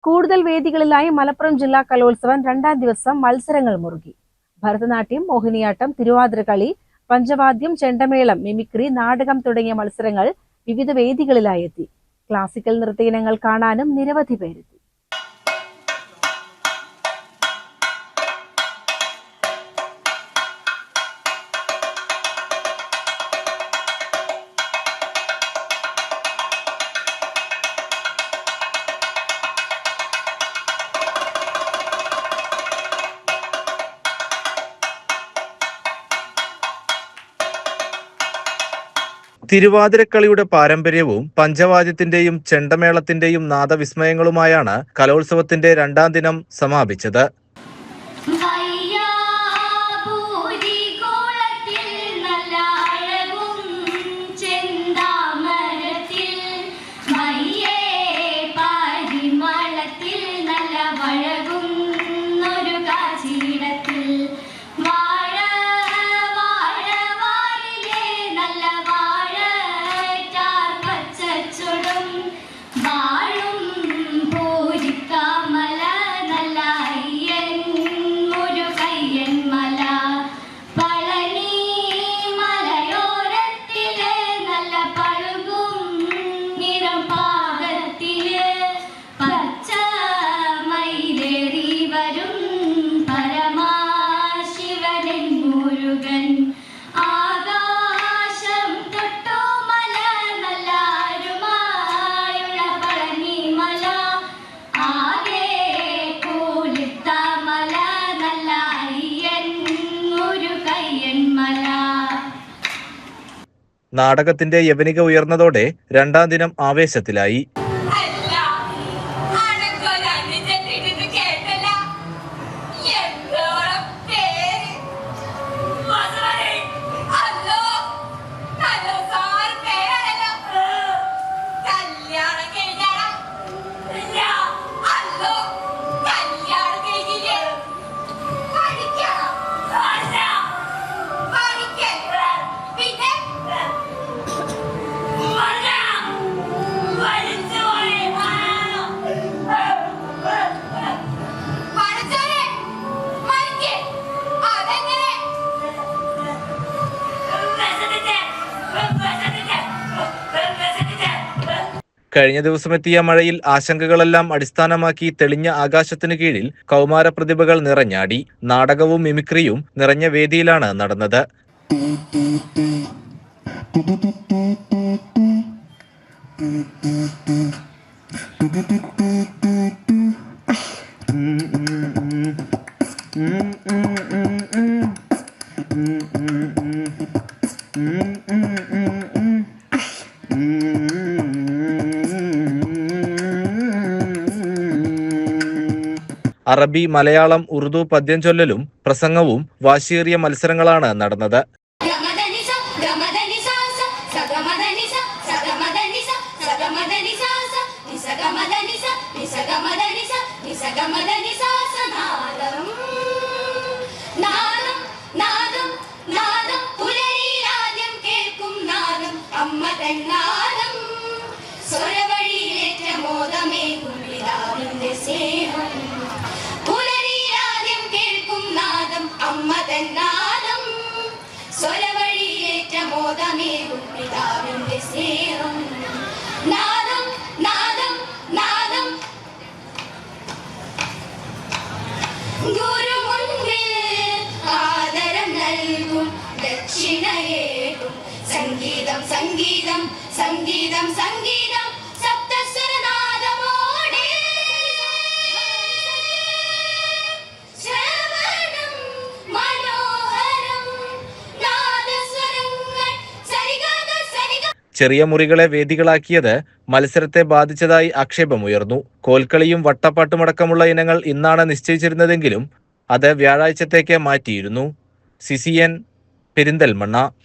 കൂടുതൽ വേദികളിലായി മലപ്പുറം ജില്ലാ കലോത്സവം രണ്ടാം ദിവസം മത്സരങ്ങൾ മുറുകി. ഭരതനാട്യം, മോഹിനിയാട്ടം, തിരുവാതിരക്കളി, പഞ്ചവാദ്യം, ചെണ്ടമേളം, മിമിക്രി, നാടകം തുടങ്ങിയ മത്സരങ്ങൾ വിവിധ വേദികളിലായി എത്തി. ക്ലാസിക്കൽ നൃത്ത ഇനങ്ങൾ കാണാനും നിരവധി പേരെത്തി. തിരുവാതിരക്കളിയുടെ പാരമ്പര്യവും പഞ്ചവാദ്യത്തിന്റെയും ചെണ്ടമേളത്തിന്റെയും നാദവിസ്മയങ്ങളുമായാണ് കലോത്സവത്തിന്റെ രണ്ടാം ദിനം സമാപിച്ചത്. നാടകത്തിന്റെ യവനിക ഉയർന്നതോടെ രണ്ടാം ദിനം ആവേശത്തിലായി. കഴിഞ്ഞ ദിവസമെത്തിയ മഴയിൽ ആശങ്കകളെല്ലാം അടിസ്ഥാനമാക്കി തെളിഞ്ഞ ആകാശത്തിനു കീഴിൽ കൗമാര പ്രതിഭകൾ നിറഞ്ഞാടി. നാടകവും മിമിക്രിയും നിറഞ്ഞ വേദിയിലാണ് നടന്നത്. അറബി, മലയാളം, ഉറുദു പദ്യം ചൊല്ലലും പ്രസംഗവും വാശിയേറിയ മത്സരങ്ങളാണ് നടന്നത്. സംഗീതം സംഗീതം സംഗീതം സംഗീതം സപ്തസ്വരനാദമോടെ ശ്രവണം മനോഹരം നാദസ്വരങ്ങൾ സരിഗഗ സരിഗ. ചെറിയ മുറികളെ വേദികളാക്കിയത് മത്സരത്തെ ബാധിച്ചതായി ആക്ഷേപമുയർന്നു. കോൽക്കളിയും വട്ടപ്പാട്ടുമടക്കമുള്ള ഇനങ്ങൾ ഇന്നാണ് നിശ്ചയിച്ചിരുന്നതെങ്കിലും അത് വ്യാഴാഴ്ചത്തേക്ക് മാറ്റിയിരുന്നു. CCN പെരിന്തൽമണ്ണ.